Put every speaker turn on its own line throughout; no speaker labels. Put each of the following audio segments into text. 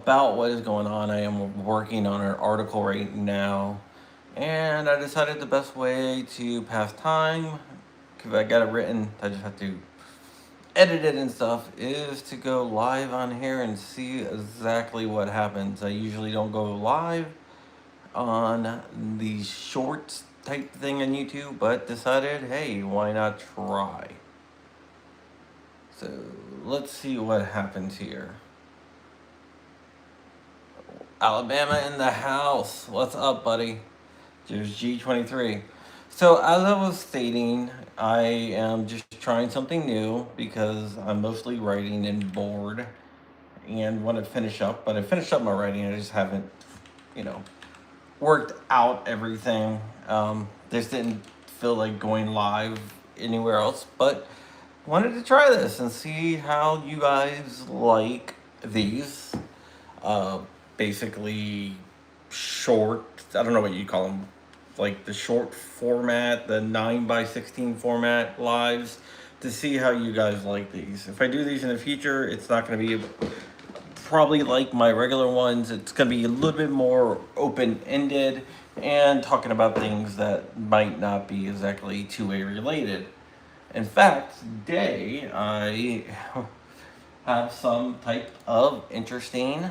about what is going on. I am working on an article right now, and I decided the best way to pass time, because I got it written, I just have to edit it and stuff, is to go live on here and see exactly what happens. I usually don't go live on the shorts type thing on YouTube, but decided, hey, why not try? So let's see what happens here. Alabama in the house. What's up, buddy? There's G23. So, as I was stating, I am just trying something new because I'm mostly writing and bored and want to finish up. But I finished up my writing, I just haven't, you know, worked out everything. Just didn't feel like going live anywhere else. But wanted to try this and see how you guys like these. Uh, Basically short. I don't know what you call them, like the short format, the 9 by 16 format lives, to see how you guys like these. If I do these in the future, it's not going to be probably like my regular ones. It's going to be a little bit more open ended and talking about things that might not be exactly two-way related. In fact, today I have some type of interesting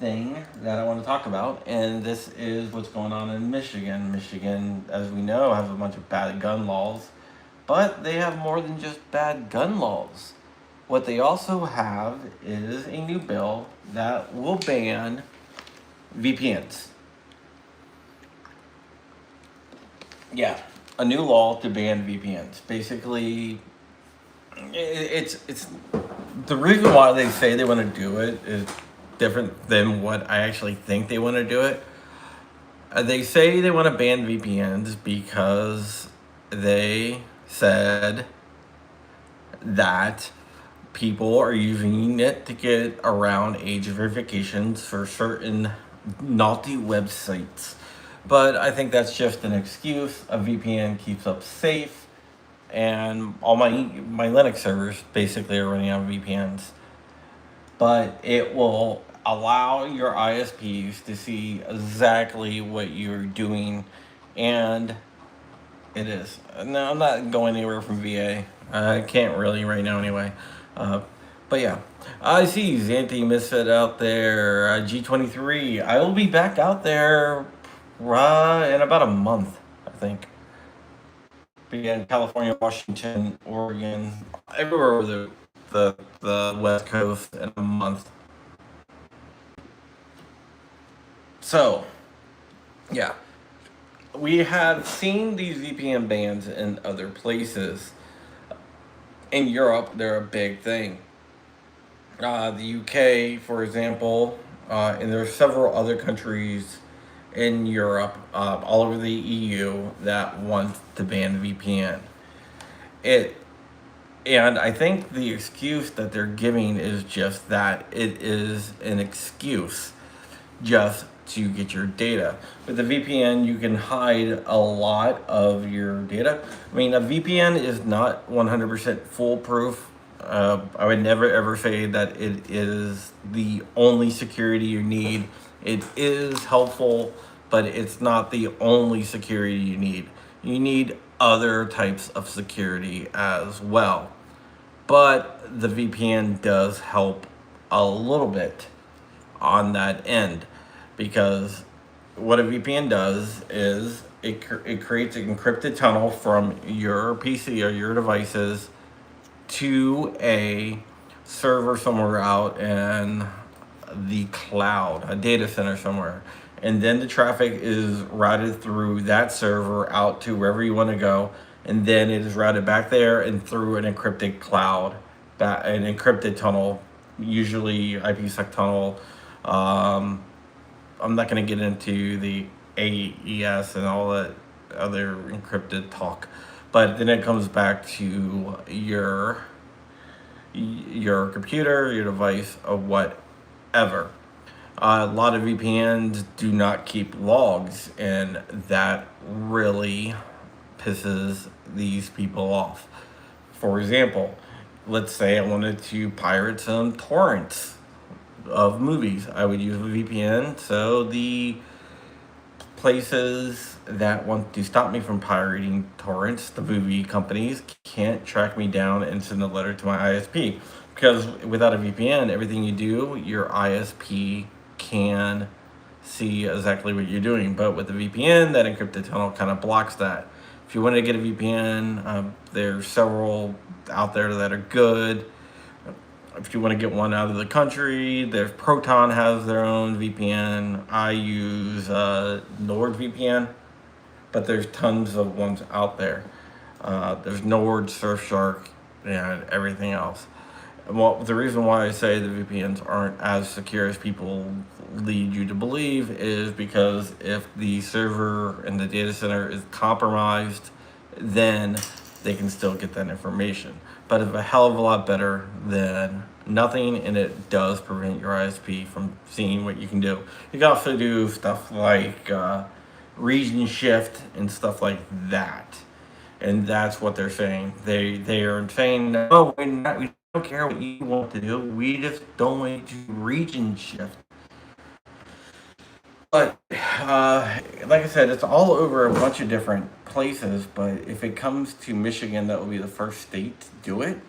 thing that I want to talk about, and this is what's going on in Michigan. Michigan, as we know, has a bunch of bad gun laws, but they have more than just bad gun laws. What they also have is a new bill that will ban VPNs. Yeah, a new law to ban VPNs. Basically, it's the reason why they say they want to do it is different than what I actually think they want to do it. They say they want to ban VPNs because they said that people are using it to get around age verifications for certain naughty websites. But I think that's just an excuse. A VPN keeps us safe, and all my Linux servers basically are running on VPNs. But it will allow your ISPs to see exactly what you're doing, and it is. No, I'm not going anywhere from VA. I can't really right now anyway. Uh, but yeah, I see Xanthi Misfit out there. G23. I will be back out there in about a month, I think. Be in California, Washington, Oregon, everywhere over the West Coast in a month. So, yeah, we have seen these VPN bans in other places. In Europe, they're a big thing. The UK, for example, and there are several other countries in Europe, all over the EU, that want to ban VPN. It And I think the excuse that they're giving is just that it is an excuse just to get your data. With the VPN, you can hide a lot of your data. I mean, a VPN is not 100% foolproof. I would never ever say that it is the only security you need. It is helpful, but it's not the only security you need. You need other types of security as well. But the VPN does help a little bit on that end, because what a VPN does is it creates an encrypted tunnel from your PC or your devices to a server somewhere out in the cloud, a data center somewhere. And then the traffic is routed through that server out to wherever you want to go. And then it is routed back there and through an encrypted cloud, an encrypted tunnel, usually IPsec tunnel. Um, I'm not going to get into the AES and all that other encrypted talk, but then it comes back to your computer, your device, or whatever. A lot of VPNs do not keep logs, and that really pisses these people off. For example, let's say I wanted to pirate some torrents. of movies. I would use a VPN so the places that want to stop me from pirating torrents, the movie companies, can't track me down and send a letter to my ISP. Because without a VPN, everythn you do, your ISP can see exactly what you're doing. But with the VPN, that encrypted tunnel kind of blocks that. If you want to get a VPN, there's several out there that are good. If you want to get one out of the country, there's Proton has their own VPN. I use NordVPN, but there's tons of ones out there. There's Nord, Surfshark, and everything else. Well, the reason why I say the VPNs aren't as secure as people lead you to believe is because if the server and the data center is compromised, then they can still get that information. But it's a hell of a lot better than nothing, and it does prevent your ISP from seeing what you can do. You can also do stuff like region shift and stuff like that. And that's what they're saying. They are saying, no, we don't care what you want to do. We just don't want you to region shift. But like I said, it's all over a bunch of different places. But if it comes to Michigan, that will be the first state to do it.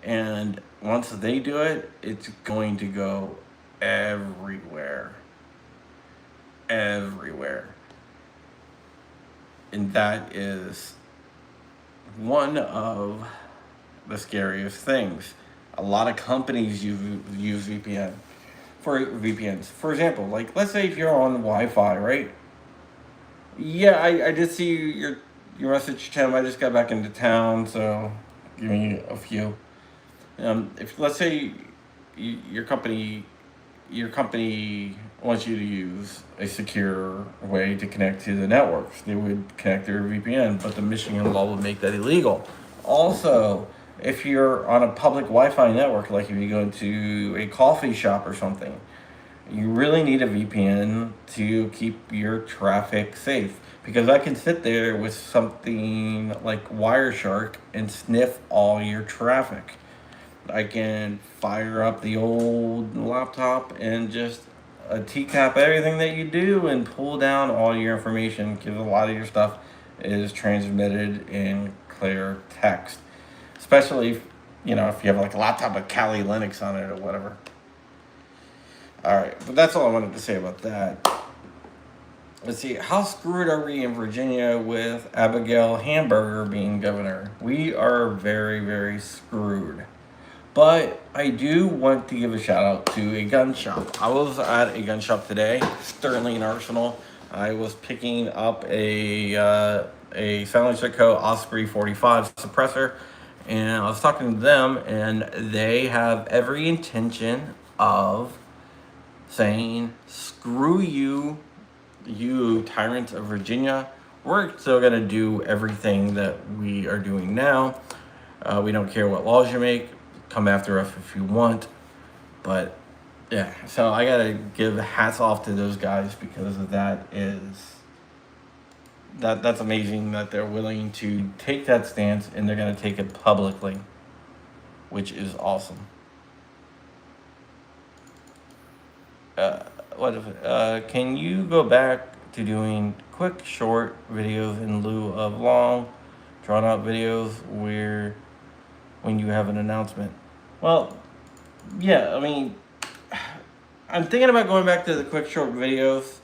And once they do it, it's going to go everywhere. Everywhere. And that is one of the scariest things. A lot of companies use VPNs. For example, like let's say if you're on Wi-Fi, right? Yeah, I did see your message, Tim. I just got back into town, so give me a few. If let's say your company wants you to use a secure way to connect to the networks, they would connect their VPN, but the Michigan law would make that illegal. Also, if you're on a public Wi-Fi network, like if you go into a coffee shop or something, you really need a VPN to keep your traffic safe. Because I can sit there with something like Wireshark and sniff all your traffic. I can fire up the old laptop and just TCAP everything that you do and pull down all your information, because a lot of your stuff is transmitted in clear text. Especially if you have like a laptop with Kali Linux on it or whatever. Alright, but that's all I wanted to say about that. Let's see, how screwed are we in Virginia with Abigail Hamburger being governor? We are very, very screwed. But I do want to give a shout out to a gun shop. I was at a gun shop today, Sterling Arsenal. I was picking up a Silencer Co. Osprey 45 suppressor, and I was talking to them, and they have every intention of saying, screw you, you tyrants of Virginia. We're still going to do everything that we are doing now. We don't care what laws you make. Come after us if you want. But yeah, so I gotta give hats off to those guys, because that's amazing that they're willing to take that stance, and they're gonna take it publicly, which is awesome. Can you go back to doing quick short videos in lieu of long drawn out videos when you have an announcement? Well, yeah, I mean, I'm thinking about going back to the quick short videos,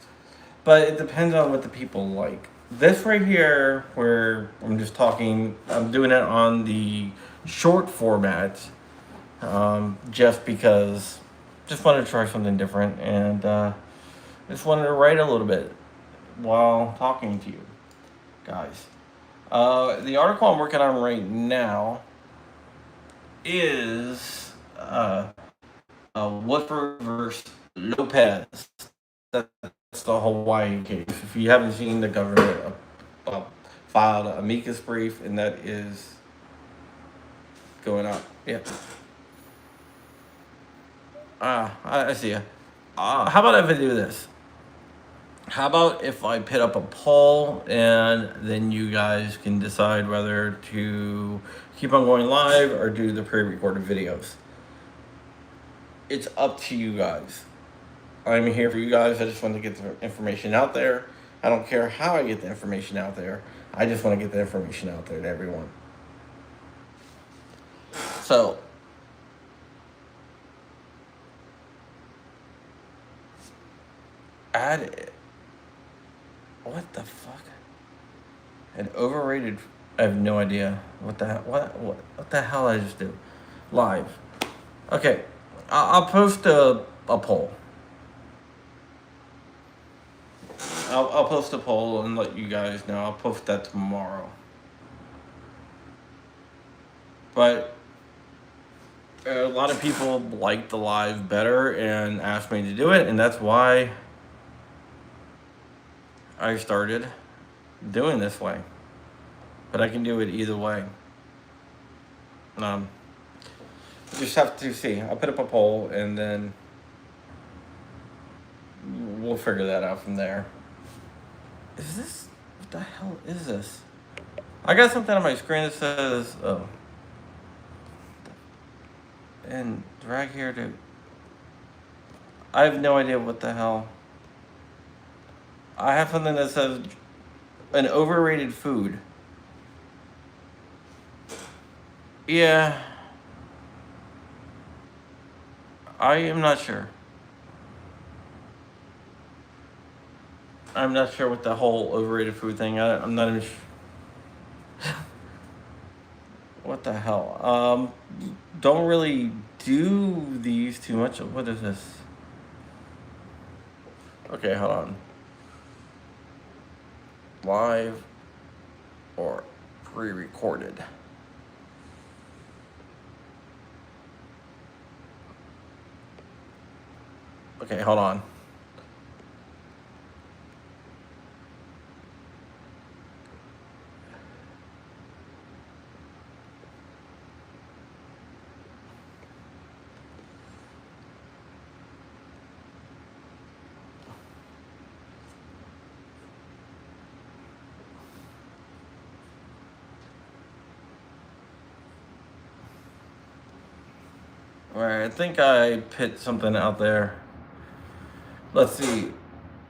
but it depends on what the people like. This right here, where I'm just talking, I'm doing it on the short format, just because, just wanted to try something different, and just wanted to write a little bit while talking to you guys. The article I'm working on right now is Woodford versus Lopez. That's the Hawaii case. If you haven't seen, the government filed an amicus brief, and that is going up. Yeah. I see ya. How about if I do this? How about if I put up a poll, and then you guys can decide whether to keep on going live or do the pre-recorded videos? it's up to you guys. I'm here for you guys. I just want to get the information out there. I don't care how I get the information out there. I just want to get the information out there to everyone. So, add it. What the fuck? An overrated. I have no idea what the hell I just did. Live. Okay, I'll post a poll. I'll post a poll and let you guys know. I'll post that tomorrow. But a lot of people like the live better and asked me to do it, and that's why I started doing this way. But I can do it either way. Just have to see. I'll put up a poll and then we'll figure that out from there. Is this, what the hell is this? I got something on my screen that says, oh. And drag here to, I have no idea what the hell. I have something that says an overrated food. Yeah. I am not sure. I'm not sure what the whole overrated food thing. I'm not even sure. What the hell? Don't really do these too much. What is this? Okay, hold on. Live or pre-recorded. Okay, hold on. Alright, I think I put something out there. Let's see.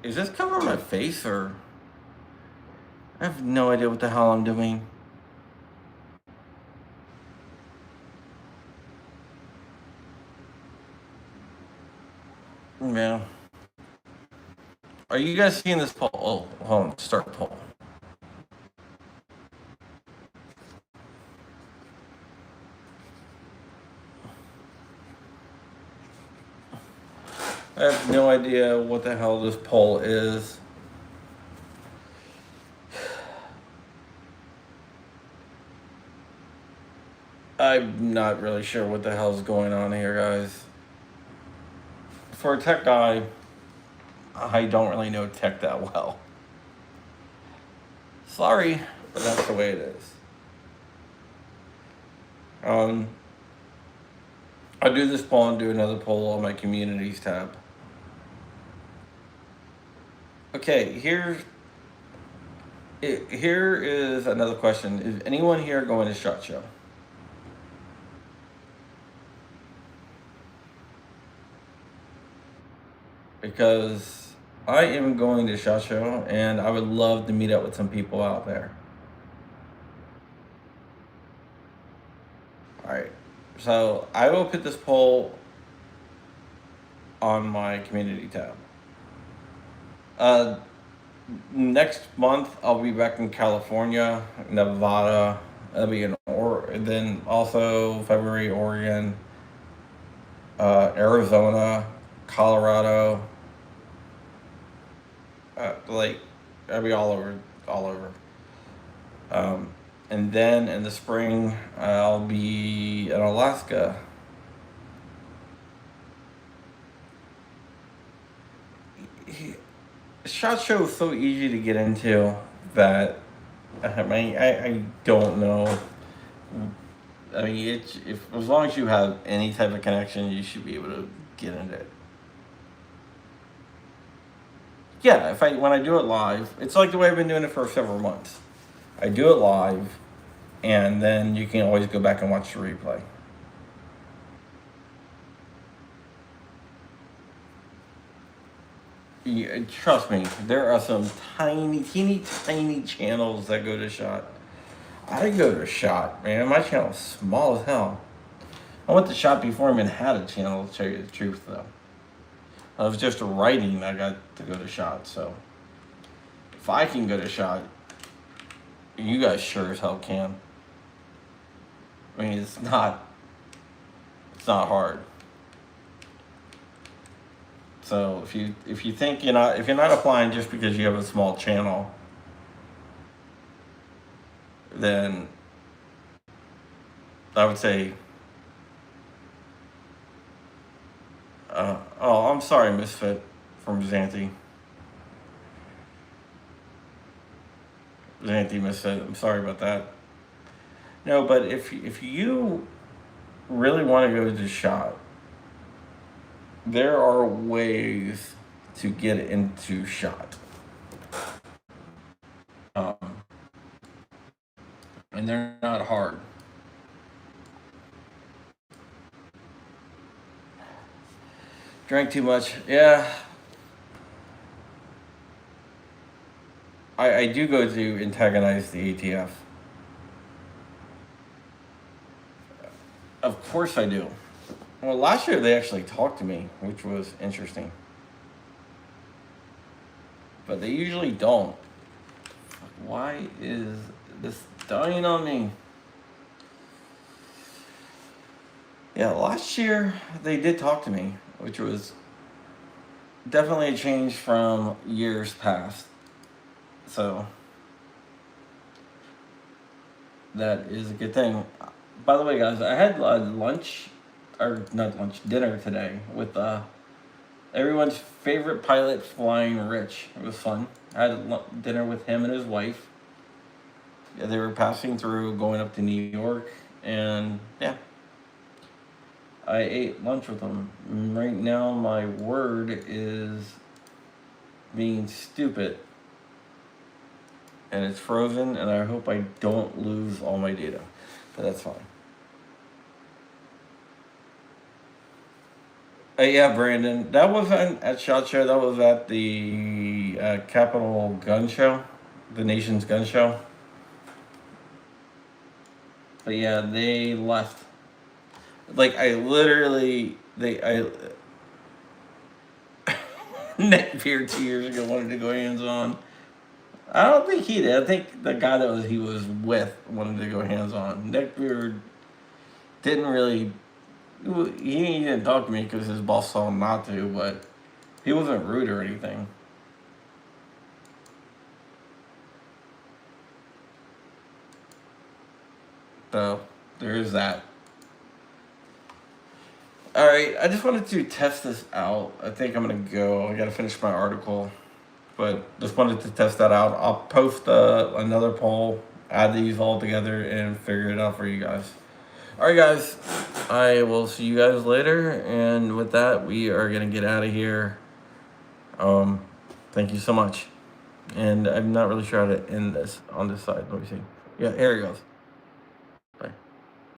Is this covering my face or? I have no idea what the hell I'm doing. Yeah. Are you guys seeing this poll? Oh, hold on. Start poll. I have no idea what the hell this poll is. I'm not really sure what the hell's going on here, guys. For a tech guy, I don't really know tech that well. Sorry, but that's the way it is. I'll do this poll and do another poll on my communities tab. Okay, here is another question. Is anyone here going to SHOT Show? Because I am going to SHOT Show and I would love to meet up with some people out there. Alright, so I will put this poll on my community tab. Next month I'll be back in California, Nevada. That'll be then also February, Oregon, Arizona, Colorado. I'll be all over. And then in the spring I'll be in Alaska. SHOT Show is so easy to get into that I don't know. I mean, as long as you have any type of connection, you should be able to get into it. Yeah, when I do it live, it's like the way I've been doing it for several months. I do it live, and then you can always go back and watch the replay. trust me, there are some teeny tiny channels that go to shot. I go to shot, man. My channel's small as hell. I went to shot before I even had a channel, to tell you the truth, though. I was just writing, I got to go to shot, so. If I can go to shot, you guys sure as hell can. I mean, it's not hard. So if you think if you're not applying just because you have a small channel, then I would say, oh, I'm sorry, Misfit from Xanthi. Xanthi Misfit, I'm sorry about that. No, but if you really want to go to shot, there are ways to get into shot. And they're not hard. Drank too much. Yeah. I do go to antagonize the ATF. Of course I do. Well, last year they actually talked to me, which was interesting. But they usually don't. Why is this dying on me? Yeah, last year they did talk to me, which was definitely a change from years past. So that is a good thing. By the way, guys, I had lunch, or not lunch, dinner today with everyone's favorite pilot, Flying Rich. It was fun. I had dinner with him and his wife. Yeah, they were passing through, going up to New York, and yeah, I ate lunch with them. Right now, my word is being stupid. And it's frozen, and I hope I don't lose all my data. But that's fine. Yeah, Brandon. That wasn't at SHOT Show. That was at the Capitol Gun Show. The nation's gun show. But yeah, they left. Like, I literally... Neckbeard 2 years ago wanted to go hands-on. I don't think he did. I think the guy that he was with wanted to go hands-on. Neckbeard didn't really... He didn't talk to me because his boss told him not to, but he wasn't rude or anything. So, there is that. Alright, I just wanted to test this out. I think I'm going to go. I got to finish my article. But just wanted to test that out. I'll post another poll, add these all together, and figure it out for you guys. Alright, guys. I will see you guys later. And with that, we are going to get out of here. Thank you so much. And I'm not really sure how to end this on this side. Let me see. Yeah, here it goes.